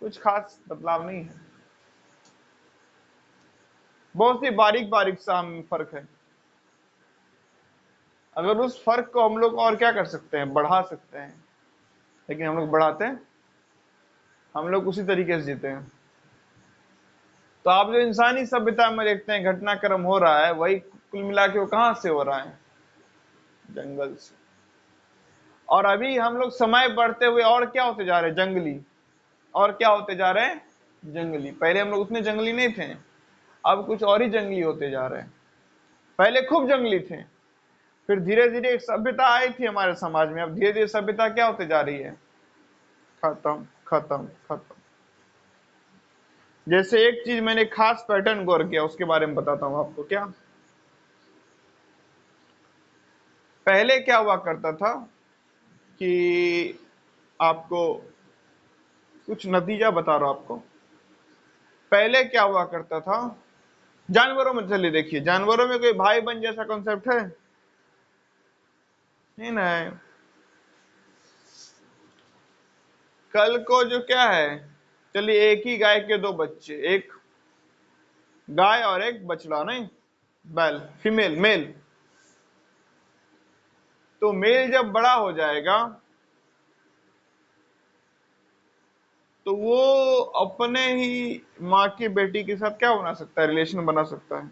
कुछ खास बदलाव नहीं है, बहुत ही बारीक बारीक सा हम फर्क है। अगर उस फर्क को हम लोग और क्या कर सकते हैं, बढ़ा सकते हैं, लेकिन हम लोग बढ़ाते हैं, हम लोग उसी तरीके से जीते हैं। तो आप जो इंसानी सभ्यता में देखते हैं घटनाक्रम हो रहा है, वही कुल मिला के वो कहां से हो रहा है, जंगल से। और अभी हम लोग समय बढ़ते हुए और क्या होते जा रहे हैं, जंगली, और क्या होते जा रहे हैं, जंगली। पहले हम लोग उतने जंगली नहीं थे, अब कुछ और ही जंगली होते जा रहे हैं। पहले खूब जंगली थे, फिर धीरे धीरे एक सभ्यता आई थी हमारे समाज में, अब धीरे धीरे सभ्यता क्या होते जा रही है, खत्म खत्म खत्म। जैसे एक चीज मैंने खास पैटर्न गौर किया, उसके बारे में बताता हूं आपको। क्या पहले क्या हुआ करता था कि आपको कुछ नतीजा बता रहा हूं आपको। पहले क्या हुआ करता था, जानवरों में चलिए देखिए, जानवरों में कोई भाई बहन जैसा कॉन्सेप्ट है? नहीं ना है। कल को जो क्या है, चलिए एक ही गाय के दो बच्चे, एक गाय और एक बछड़ा, नहीं बैल, फीमेल मेल। तो मेल जब बड़ा हो जाएगा तो वो अपने ही माँ की बेटी के साथ क्या बना सकता है, रिलेशन बना सकता है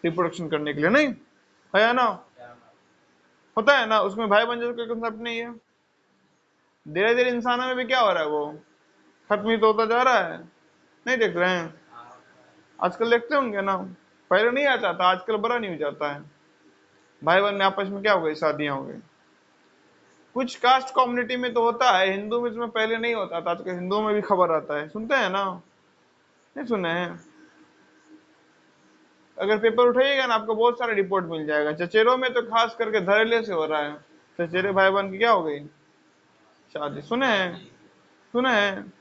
रिप्रोडक्शन करने के लिए, नहीं है ना? होता है ना, उसमें भाई बहन जैसा कोई कंसेप्ट नहीं है। धीरे धीरे इंसानों में भी क्या हो रहा है, वो खत्म ही तो होता जा रहा है। नहीं देख रहे हैं? आजकल देखते होंगे ना, पहले नहीं आता था, आजकल बड़ा नहीं हो जाता है। भाई बहन में आपस में क्या हो गई, शादियां हो गई। कुछ कास्ट कम्युनिटी में तो होता है, हिंदू में इसमें पहले नहीं होता था, आजकल हिंदुओं में भी खबर आता है, सुनते हैं ना? नहीं सुने हैं? अगर पेपर उठाइएगा ना, आपको बहुत सारा रिपोर्ट मिल जाएगा। चचेरों में तो खास करके धड़ल्ले से हो रहा है, चचेरे भाई बहन की क्या हो गई शादी, सुने हैं? सुने हैं?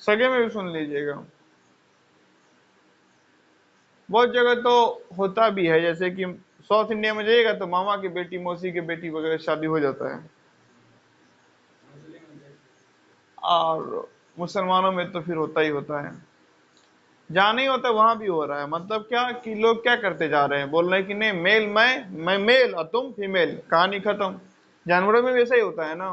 सगे में भी सुन लीजिएगा। बहुत जगह तो होता भी है, जैसे कि साउथ इंडिया में जाइएगा तो मामा की बेटी, मौसी की बेटी वगैरह शादी हो जाता है। और मुसलमानों में तो फिर होता ही होता है, जहां नहीं होता वहां भी हो रहा है। मतलब क्या कि लोग क्या करते जा रहे हैं, बोल रहे हैं कि नहीं मेल मैं मेल और तुम फीमेल, कहानी खत्म। जानवरों में भी ऐसा ही होता है ना।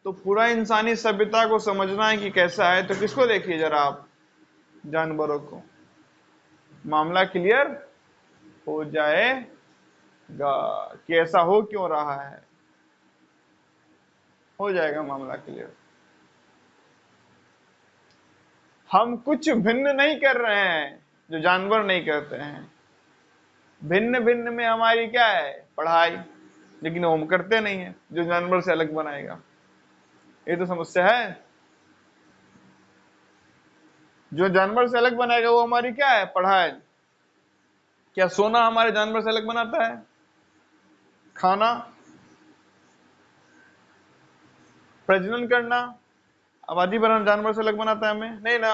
तो पूरा इंसानी सभ्यता को समझना है कि कैसा है, तो किसको देखिए जरा आप, जानवरों को। मामला क्लियर हो जाएगा कि ऐसा हो क्यों रहा है, हो जाएगा मामला क्लियर। हम कुछ भिन्न नहीं कर रहे हैं जो जानवर नहीं करते हैं। भिन्न भिन्न में हमारी क्या है, पढ़ाई, लेकिन वो हम करते नहीं है, जो जानवर से अलग बनाएगा। ये तो समस्या है। जो जानवर से अलग बनाएगा वो हमारी क्या है, पढ़ाई। क्या सोना हमारे जानवर से अलग बनाता है? खाना, प्रजनन करना, आबादी बढ़ाना जानवर से अलग बनाता है हमें? नहीं ना,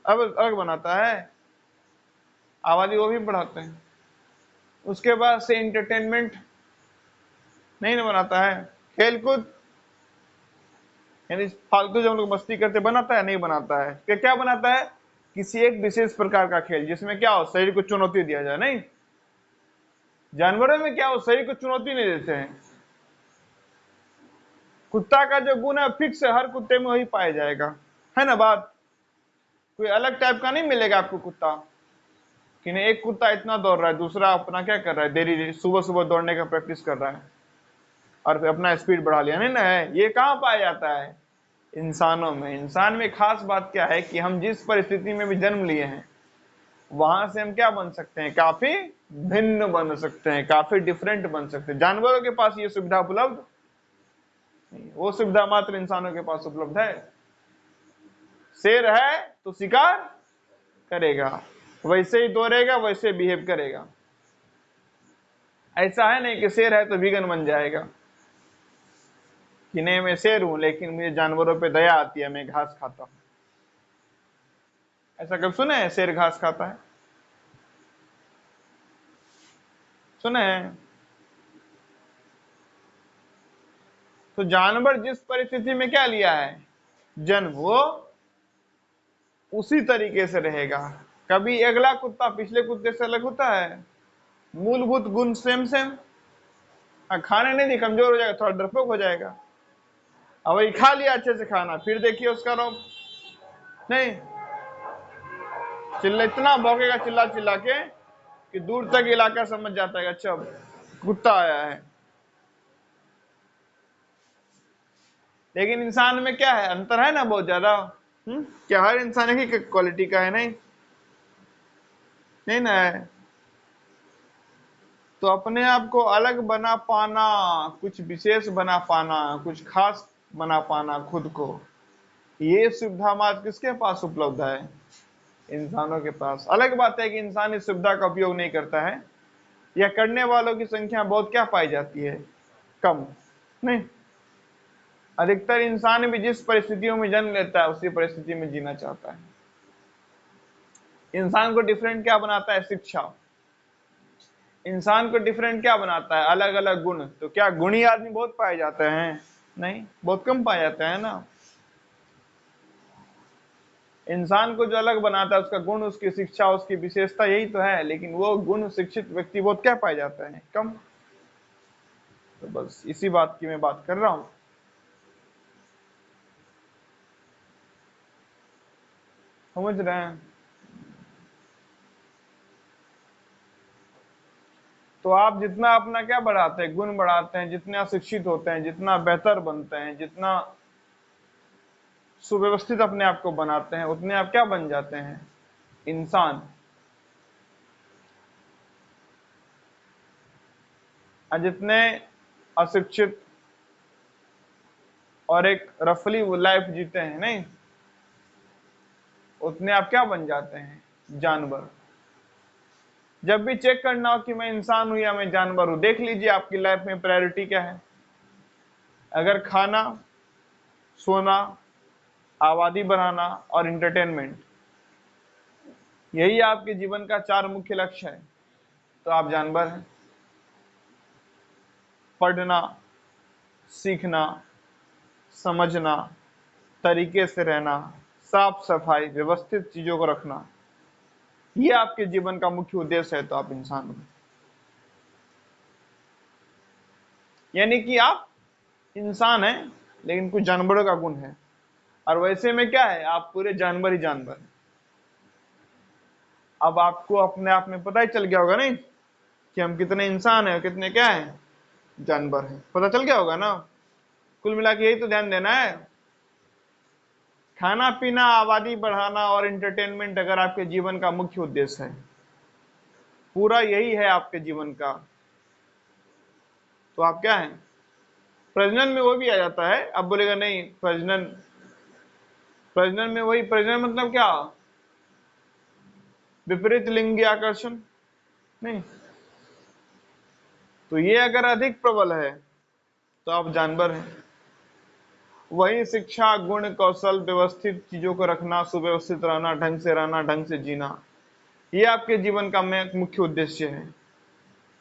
अब अलग बनाता है। आबादी वो भी बढ़ाते हैं। उसके बाद से इंटरटेनमेंट नहीं ना बनाता है, खेल कूद, यानी फालतू जब हम लोग मस्ती करते, बनाता है? नहीं बनाता है। क्या क्या बनाता है? किसी एक विशेष प्रकार का खेल, जिसमें क्या हो, शरीर को चुनौती दिया जाए। नहीं, जानवरों में क्या हो, शरीर को चुनौती नहीं देते हैं। कुत्ता का जो गुण है फिक्स है, हर कुत्ते में वही पाया जाएगा, है ना बात? कोई अलग टाइप का नहीं मिलेगा आपको कुत्ता, कि नहीं एक कुत्ता इतना दौड़ रहा है, दूसरा अपना क्या कर रहा है, देरी सुबह सुबह दौड़ने का प्रैक्टिस कर रहा है और फिर अपना स्पीड बढ़ा लिया। नहीं ना है, ये कहाँ पाया जाता है? इंसानों में। इंसान में खास बात क्या है कि हम जिस परिस्थिति में भी जन्म लिए हैं, वहां से हम क्या बन सकते हैं, काफी भिन्न बन सकते हैं, काफी डिफरेंट बन सकते हैं। जानवरों के पास ये सुविधा उपलब्ध नहीं, वो सुविधा मात्र इंसानों के पास उपलब्ध है। शेर है तो शिकार करेगा, वैसे ही दौड़ेगा, वैसे बिहेव करेगा। ऐसा है नहीं कि शेर है तो विगन बन जाएगा, कि नहीं मैं शेर हूं लेकिन मुझे जानवरों पे दया आती है, मैं घास खाता हूं। ऐसा कब सुने हैं शेर घास खाता है? सुने हैं? तो जानवर जिस परिस्थिति में क्या लिया है जन्म, वो उसी तरीके से रहेगा। कभी अगला कुत्ता पिछले कुत्ते से अलग होता है? मूलभूत गुण सेम सेम। खाने नहीं दी कमजोर हो जाएगा, थोड़ा डरपोक हो जाएगा। अब वही खा लिया अच्छे से खाना, फिर देखिए उसका रोग, नहीं चिल्ला, इतना भौंकेगा चिल्ला चिल्ला के कि दूर तक इलाका समझ जाता है अच्छा कुत्ता आया है। लेकिन इंसान में क्या है, अंतर है ना बहुत ज्यादा। क्या हर इंसान एक ही क्वालिटी का है? नहीं, नहीं ना है। तो अपने आप को अलग बना पाना, कुछ विशेष बना पाना, कुछ खास बना पाना खुद को, ये सुविधा आज किसके पास उपलब्ध है? इंसानों के पास। अलग बात है कि इंसान इस सुविधा का उपयोग नहीं करता है, या करने वालों की संख्या बहुत क्या पाई जाती है? कम। नहीं, अधिकतर इंसान भी जिस परिस्थितियों में जन्म लेता है उसी परिस्थिति में जीना चाहता है। इंसान को डिफरेंट क्या बनाता है? शिक्षा। इंसान को डिफरेंट क्या बनाता है? अलग अलग गुण। तो क्या गुणी आदमी बहुत पाए जाते हैं? नहीं, बहुत कम पाए जाते हैं ना। इंसान को जो अलग बनाता है उसका गुण, उसकी शिक्षा, उसकी विशेषता, यही तो है। लेकिन वो गुण शिक्षित व्यक्ति बहुत क्या पाए जाते हैं? कम। तो बस इसी बात की मैं बात कर रहा हूं। समझ रहे हैं? तो आप जितना अपना क्या बढ़ाते हैं? गुण बढ़ाते हैं, जितना शिक्षित होते हैं, जितना बेहतर बनते हैं, जितना सुव्यवस्थित अपने आप को बनाते हैं, उतने आप क्या बन जाते हैं? इंसान। और जितने अशिक्षित और एक रफली लाइफ जीते हैं, नहीं, उतने आप क्या बन जाते हैं? जानवर। जब भी चेक करना हो कि मैं इंसान हूं या मैं जानवर हूं, देख लीजिए आपकी लाइफ में प्रायोरिटी क्या है। अगर खाना, सोना, आबादी बढ़ाना और एंटरटेनमेंट, यही आपके जीवन का 4 मुख्य लक्ष्य है, तो आप जानवर हैं। पढ़ना, सीखना, समझना, तरीके से रहना, साफ सफाई, व्यवस्थित चीजों को रखना, ये आपके जीवन का मुख्य उद्देश्य है, तो आप इंसान हैं। यानी कि आप इंसान हैं, लेकिन कुछ जानवरों का गुण है। और वैसे में क्या है? आप पूरे जानवर ही जानवर हैं। अब आपको अपने आप में पता ही चल गया होगा नहीं कि हम कितने इंसान हैं और कितने क्या हैं? जानवर हैं। पता चल गया होगा ना? कुल मिला के यही तो ध्यान देना है। खाना पीना, आबादी बढ़ाना और एंटरटेनमेंट अगर आपके जीवन का मुख्य उद्देश्य है, पूरा यही है आपके जीवन का, तो आप क्या हैं? प्रजनन में वो भी आ जाता है। अब बोलेगा नहीं, प्रजनन, प्रजनन में वही, प्रजनन मतलब क्या? विपरीत लिंगी आकर्षण। नहीं, तो ये अगर अधिक प्रबल है तो आप जानवर हैं। वही शिक्षा, गुण, कौशल, व्यवस्थित चीजों को रखना, सुव्यवस्थित रहना, ढंग से रहना, ढंग से जीना, ये आपके जीवन का मुख्य उद्देश्य है।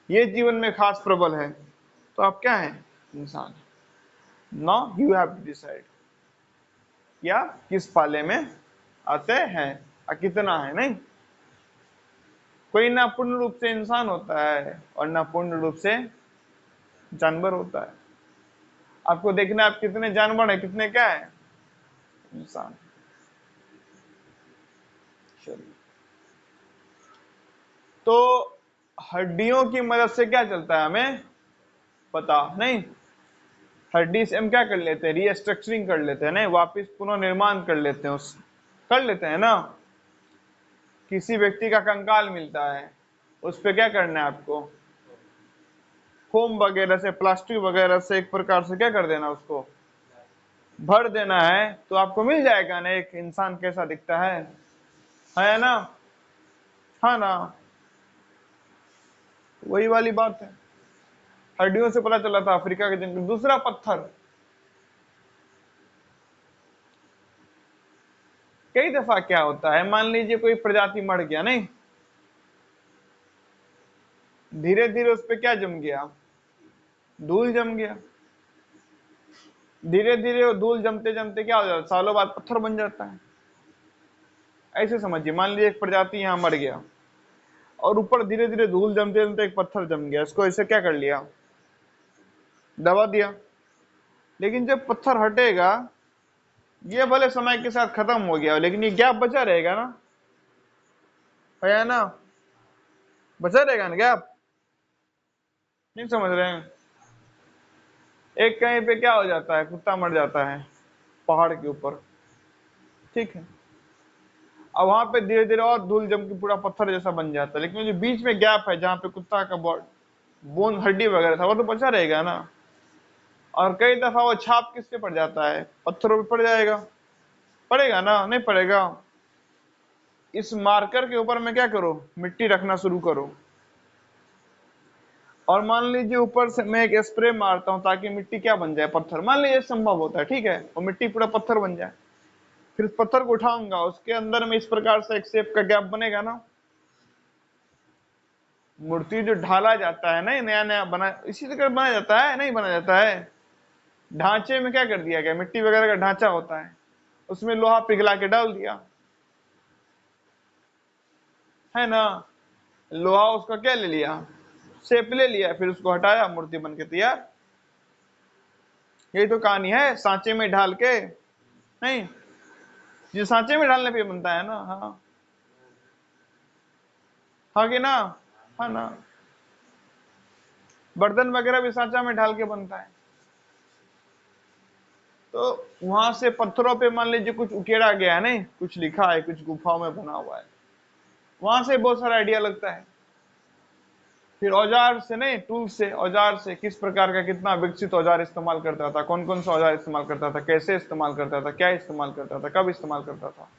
ये जीवन में खास प्रबल है, तो आप क्या हैं? इंसान। Now you have to decide क्या किस पाले में आते हैं और कितना है। नहीं, कोई ना पूर्ण रूप से इंसान होता है और ना पूर्ण रूप से जानवर होता है। आपको देखना है आप कितने जानवर है, कितने क्या है? इंसान। चलिए, तो हड्डियों की मदद से क्या चलता है हमें पता नहीं। हड्डी से हम क्या कर लेते हैं? रीस्ट्रक्चरिंग कर लेते हैं, नहीं, वापिस पुनर्निर्माण कर लेते हैं, उस कर लेते हैं ना। किसी व्यक्ति का कंकाल मिलता है, उस पे क्या करना है आपको? फोम वगैरह से, प्लास्टिक वगैरह से एक प्रकार से क्या कर देना, उसको भर देना है, तो आपको मिल जाएगा ना एक इंसान कैसा दिखता है ना? हाँ ना, वही वाली बात है। हड्डियों से पता चला था अफ्रीका के जंगल। दूसरा पत्थर, कई दफा क्या होता है, मान लीजिए कोई प्रजाति मर गया, नहीं, धीरे धीरे उस पर क्या जम गया? धूल जम गया। धीरे धीरे वो धूल जमते जमते क्या हो जाता है? सालों बाद पत्थर बन जाता है। ऐसे समझिए, मान लीजिए एक प्रजाति यहाँ मर गया और ऊपर धीरे धीरे धूल जमते जमते एक पत्थर जम गया, इसको ऐसे क्या कर लिया? दबा दिया। लेकिन जब पत्थर हटेगा, ये भले समय के साथ खत्म हो गया, लेकिन ये गैप बचा रहेगा ना, है ना? बचा रहेगा ना गैप। नहीं समझ रहे हैं? एक कहीं पे क्या हो जाता है, कुत्ता मर जाता है पहाड़ के ऊपर, ठीक है, अब वहां पे धीरे धीरे और धूल जम के पूरा पत्थर जैसा बन जाता है, लेकिन जो बीच में गैप है जहाँ पे कुत्ता का बोन हड्डी वगैरह था वो तो बचा रहेगा ना। और कई दफा वो छाप किस पे पड़ जाता है, पत्थरों पे पड़ जाएगा, पड़ेगा ना, नहीं पड़ेगा। इस मार्कर के ऊपर मैं क्या करो, मिट्टी रखना शुरू करो, और मान लीजिए ऊपर से मैं एक स्प्रे मारता हूं ताकि मिट्टी क्या बन जाए, पत्थर। मान लीजिए संभव होता है, ठीक है, और मिट्टी पूरा पत्थर बन जाए। फिर इस पत्थर को उठाऊंगा, उसके अंदर में इस प्रकार से एक शेप का गैप बनेगा ना। मूर्ति जो ढाला जाता है ना, नया नया बना, इसी तरह बनाया जाता है, नहीं बनाया जाता है। ढांचे में क्या कर दिया गया, मिट्टी वगैरह का ढांचा होता है, उसमें लोहा पिघला के डाल दिया, है ना। लोहा उसका क्या ले लिया, शेप ले लिया, फिर उसको हटाया, मूर्ति बन के तैयार। यही तो कहानी है, सांचे में ढाल के नहीं, ये सांचे में ढालने पे बनता है ना। हाँ हाँ कि ना, हाँ ना। बर्तन वगैरह भी सांचा में ढाल के बनता है। तो वहां से पत्थरों पे मान लीजिए कुछ उकेरा गया है, नहीं कुछ लिखा है, कुछ गुफाओं में बना हुआ है, वहां से बहुत सारा आइडिया लगता है। फिर औजार से, नहीं टूल से, औजार से किस प्रकार का, कितना विकसित औजार इस्तेमाल करता था, कौन कौन सा औजार इस्तेमाल करता था, कैसे इस्तेमाल करता था, क्या इस्तेमाल करता था, कब इस्तेमाल करता था।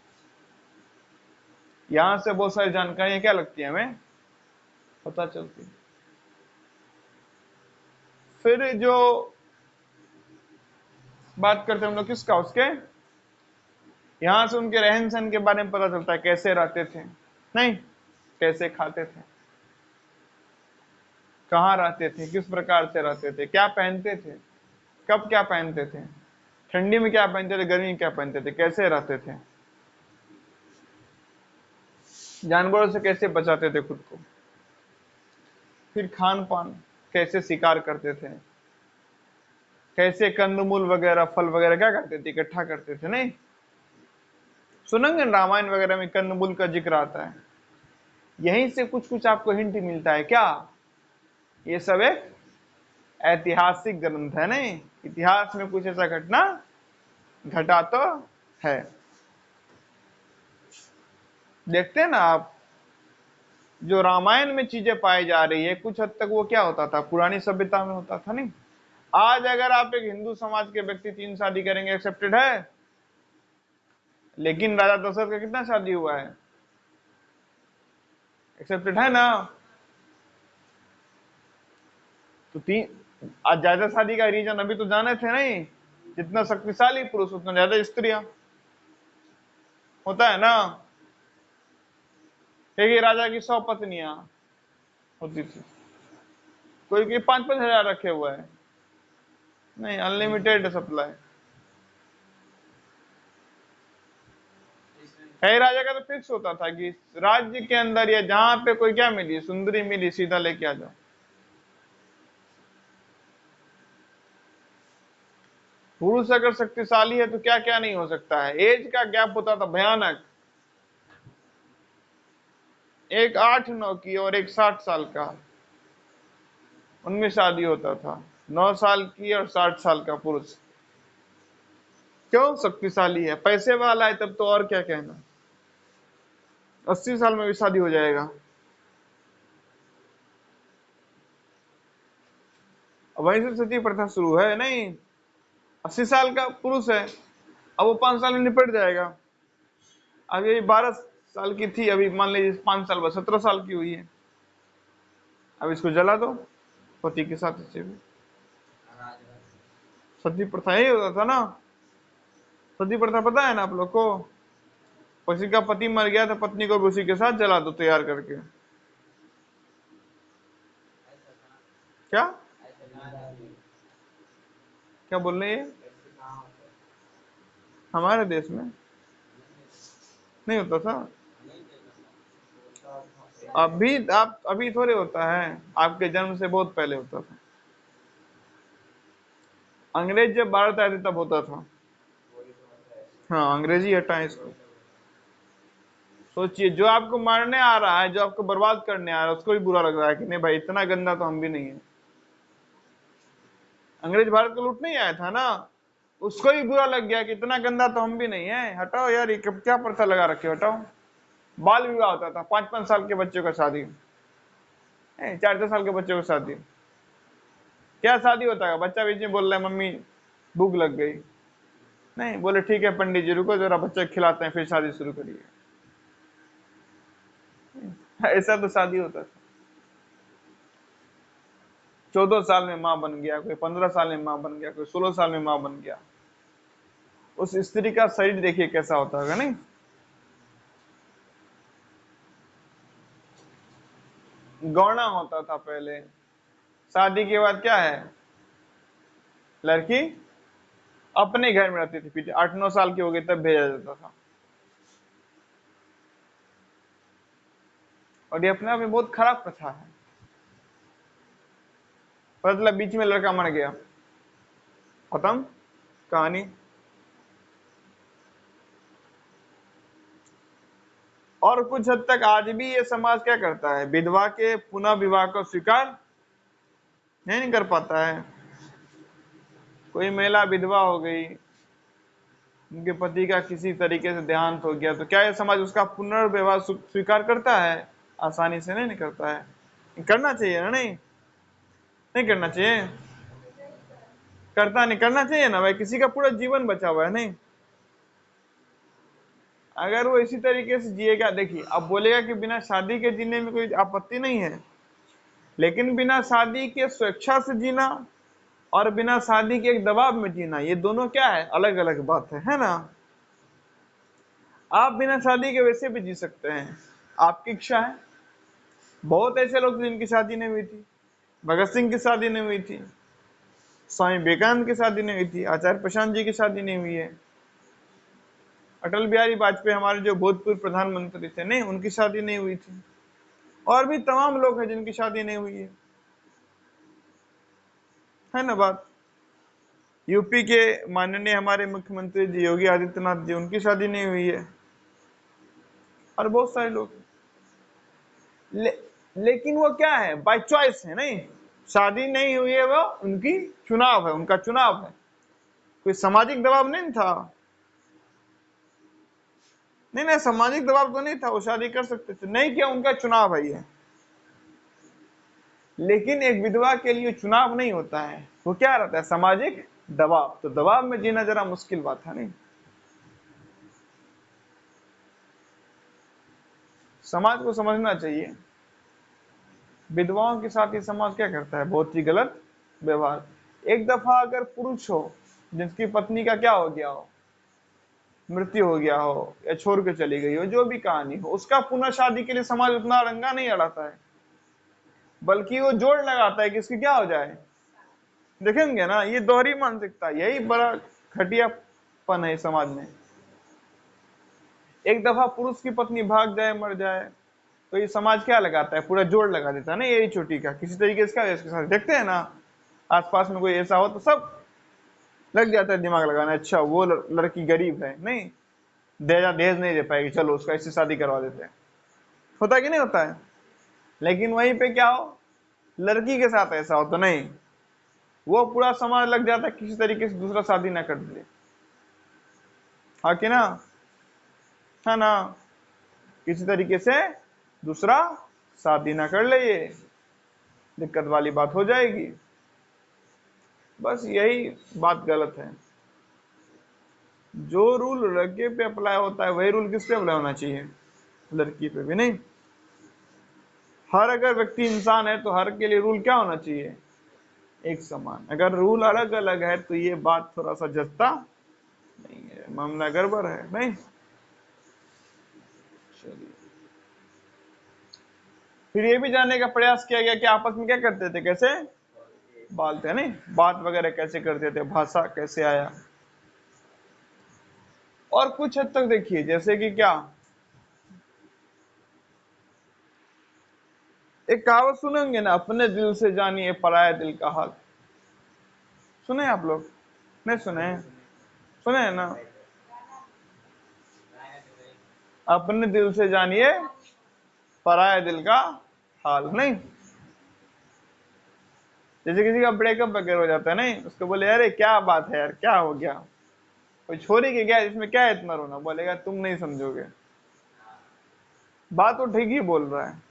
यहां से बहुत सारी जानकारियां क्या लगती है, हमें पता चलती है। फिर जो बात करते हैं हम लोग किसका, उसके यहां से उनके रहन सहन के बारे में पता चलता है, कैसे रहते थे, नहीं कैसे खाते थे, कहाँ रहते थे, किस प्रकार से रहते थे, क्या पहनते थे, कब क्या पहनते थे, ठंडी में क्या पहनते थे, गर्मी में क्या पहनते थे, कैसे रहते थे, जानवरों से कैसे बचाते थे खुद को, फिर खान पान, कैसे शिकार करते थे, कैसे कंदमूल वगैरह, फल वगैरह क्या करते थे, इकट्ठा करते थे, नहीं सुनेंगे रामायण वगैरह में कंदमूल का जिक्र आता है। यहीं से कुछ कुछ आपको हिंट मिलता है क्या, ये सब एक ऐतिहासिक ग्रंथ है, नहीं इतिहास में कुछ ऐसा घटना घटा तो है। देखते हैं ना आप, जो रामायण में चीजें पाई जा रही है, कुछ हद तक वो क्या होता था, पुरानी सभ्यता में होता था, नहीं। आज अगर आप एक हिंदू समाज के व्यक्ति 3 शादी करेंगे, एक्सेप्टेड है। लेकिन राजा दशरथ का कितना शादी हुआ है, एक्सेप्टेड है ना। तो तीन, आज ज्यादा शादी का रीजन अभी तो जाने थे, नहीं जितना शक्तिशाली पुरुष उतना ज्यादा स्त्रियां, होता है ना। एक ही राजा की 100 पत्नियां होती थी, कोई कोई 5-5 हजार रखे हुआ है, नहीं अनलिमिटेड सप्लाई। कई राजा का तो फिक्स होता था कि राज्य के अंदर या जहां पे कोई क्या मिली, सुंदरी मिली, सीधा लेके आ जाओ। पुरुष अगर शक्तिशाली है तो क्या क्या नहीं हो सकता है। एज का गैप होता था भयानक, एक 8-9 की और एक 60 साल का, उनमें शादी होता था। 9 साल की और 60 साल का पुरुष, क्यों शक्तिशाली है, पैसे वाला है, तब तो और क्या कहना, 80 साल में भी शादी हो जाएगा। वहीं से सती प्रथा शुरू है, नहीं 80 साल का पुरुष है, अब वो 5 साल में निपट जाएगा। अब ये 12 साल की थी, अभी मान लीजिए 5 साल बाद 17 साल की हुई है, अब इसको जला दो पति के साथ। इसे भी सती प्रथा यही होता था ना। सती प्रथा पता है ना आप लोग को, किसी का पति मर गया तो पत्नी को भी उसी के साथ जला दो तैयार करके। क्या क्या बोल रहे हैं, हमारे देश में नहीं होता था। अभी आप अभी थोड़े होता है, आपके जन्म से बहुत पहले होता था। अंग्रेज जब भारत आए थे तब होता था। हाँ अंग्रेजी हटाए इसको। सोचिए, जो आपको मारने आ रहा है, जो आपको बर्बाद करने आ रहा है, उसको भी बुरा लग रहा है कि नहीं भाई इतना गंदा तो हम भी नहीं है। अंग्रेज भारत को लूटने ही आया था ना, उसको ही बुरा लग गया कि इतना गंदा तो हम भी नहीं है, हटाओ यार ये क्या प्रथा लगा रखे हो, हटाओ। बाल विवाह होता था, 5-5 साल के बच्चों का शादी, 4-4 साल के बच्चों का शादी। क्या शादी होता है? बच्चा बीच में बोल रहा है मम्मी भूख लग गई, नहीं बोले ठीक है पंडित जी रुको जरा बच्चा खिलाते हैं फिर शादी शुरू करिए। ऐसा तो शादी होता था। 14 साल में माँ बन गया, कोई 15 साल में माँ बन गया, कोई 16 साल में माँ बन गया। उस स्त्री का शरीर देखिए कैसा होता होगा, नहीं? गौना होता था पहले। शादी के बाद क्या है, लड़की अपने घर में रहती थी, फिर 8-9 साल की हो गई तब भेजा जाता था। और ये अपने आप में बहुत खराब प्रथा है। पता चला बीच में लड़का मर गया, खत्म कहानी। और कुछ हद तक आज भी ये समाज क्या करता है, विधवा के पुनः विवाह को स्वीकार नहीं कर पाता है। कोई महिला विधवा हो गई, उनके पति का किसी तरीके से देहांत हो गया, तो क्या ये समाज उसका पुनर्विवाह स्वीकार करता है? आसानी से नहीं करता है। करना चाहिए ना, नहीं नहीं करना चाहिए, करता नहीं, करना चाहिए ना भाई, किसी का पूरा जीवन बचा हुआ है, नहीं? अगर वो इसी तरीके से जिएगा, देखिए अब बोलेगा कि बिना शादी के जीने में कोई आपत्ति नहीं है, लेकिन बिना शादी के स्वेच्छा से जीना और बिना शादी के एक दबाव में जीना, ये दोनों क्या है, अलग अलग बात है ना? आप बिना शादी के वैसे भी जी सकते हैं, आपकी इच्छा है। बहुत ऐसे लोग जिनकी शादी नहीं हुई थी, भगत सिंह की शादी नहीं हुई थी, स्वामी विवेकानंद की शादी नहीं हुई थी, आचार्य प्रशांत जी की शादी नहीं हुई है, अटल बिहारी वाजपेयी हमारे जो भूतपूर्व प्रधानमंत्री थे, नहीं उनकी शादी नहीं हुई थी, और भी तमाम लोग हैं जिनकी शादी नहीं हुई है ना बात? यूपी के माननीय हमारे मुख्यमंत्री जी योगी आदित्यनाथ जी, उनकी शादी नहीं हुई है, और बहुत सारे लोग। लेकिन वो क्या है, बाय चॉइस है, नहीं? शादी नहीं हुई है, वो उनकी चुनाव है, उनका चुनाव है, कोई सामाजिक दबाव नहीं था। नहीं नहीं, सामाजिक दबाव तो नहीं था, वो शादी कर सकते थे, नहीं किया, उनका चुनाव है ये। लेकिन एक विधवा के लिए चुनाव नहीं होता है, वो क्या रहता है, सामाजिक दबाव। तो दबाव में जीना जरा मुश्किल बात है, नहीं? समाज को समझना चाहिए, विधवाओं के साथ ये समाज क्या करता है, बहुत ही गलत व्यवहार। एक दफा अगर पुरुष हो जिसकी पत्नी का क्या हो गया हो, मृत्यु हो गया हो या छोड़ के चली गई हो, जो भी कहानी हो, उसका पुनः शादी के लिए समाज उतना रंगा नहीं अड़ाता है, बल्कि वो जोड़ लगाता है कि इसकी क्या हो जाए। देखेंगे ना, ये दोहरी मानसिकता, यही बड़ा घटियापन है समाज में। एक दफा पुरुष की पत्नी भाग जाए, मर जाए, तो ये समाज क्या लगाता है, पूरा जोड़ लगा देता है ना, यही चोटी का किसी तरीके से क्या इसके साथ। देखते हैं ना, आसपास में कोई ऐसा हो तो सब लग जाता है दिमाग लगाना, अच्छा वो लड़की गरीब है, नहीं दहेज नहीं दे पाएगी, चलो उसका इससे शादी करवा देते हैं। होता है कि नहीं होता है? लेकिन वहीं पे क्या हो, लड़की के साथ ऐसा हो तो नहीं, वो पूरा समाज लग जाता है किसी तरीके से दूसरा शादी ना कर दे। हाँ कि ना, है ना? किसी तरीके से दूसरा शादी ना कर ले, ये दिक्कत वाली बात हो जाएगी। बस यही बात गलत है। जो रूल लड़के पे अप्लाई होता है वही रूल किस पे अप्लाई होना चाहिए, लड़की पे भी नहीं। हर अगर व्यक्ति इंसान है तो हर के लिए रूल क्या होना चाहिए, एक समान। अगर रूल अलग अलग है तो ये बात थोड़ा सा जचता नहीं है, मामला गड़बड़ है, नहीं? चलिए, फिर ये भी जानने का प्रयास किया गया कि आपस में क्या करते थे, कैसे बालते हैं, नहीं बात वगैरह कैसे करते थे, भाषा कैसे आया। और कुछ हद तक देखिए, जैसे कि क्या, एक कहावत सुनेंगे ना, अपने दिल से जानिए पराया दिल का हाल। सुने आप लोग? नहीं सुने? सुने हैं ना? अपने दिल से जानिए पराया दिल का हाल, नहीं? जैसे किसी का ब्रेकअप वगैरह हो जाता है, नहीं, उसको बोले अरे क्या बात है यार, क्या हो गया, कोई छोरी के गया, इसमें क्या है इतना रोना, बोलेगा तुम नहीं समझोगे, बात तो ठीक ही बोल रहा है,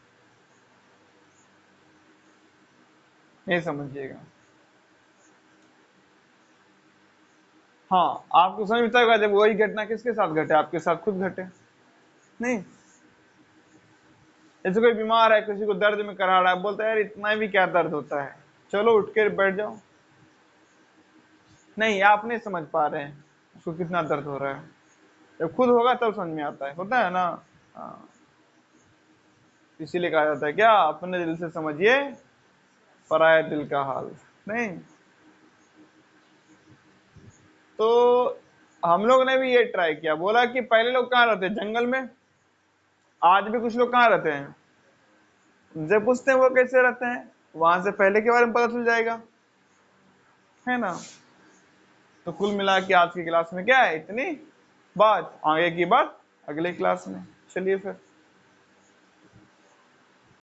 नहीं समझिएगा। हाँ, आपको समझ में तब होगा जब वही घटना किसके साथ घटे, आपके साथ खुद घटे। नहीं, जैसे कोई बीमार है, किसी को दर्द में करा रहा है, बोलता है यार इतना भी क्या दर्द होता है, चलो उठ के बैठ जाओ। नहीं, आप नहीं समझ पा रहे हैं उसको कितना दर्द हो रहा है। जब खुद होगा तब समझ में आता है, होता है ना। हाँ, इसीलिए कहा जाता है क्या, अपने दिल से समझिए पराये दिल का हाल। नहीं, तो हम लोग ने भी ये ट्राई किया, बोला कि पहले लोग कहाँ रहते हैं, जंगल में। आज भी कुछ लोग कहाँ रहते हैं, उनसे पूछते हैं वो कैसे रहते हैं, वहां से पहले के बारे में पता चल जाएगा, है ना। तो कुल मिला के आज की क्लास में क्या है, इतनी बात, आगे की बात अगले क्लास में। चलिए फिर।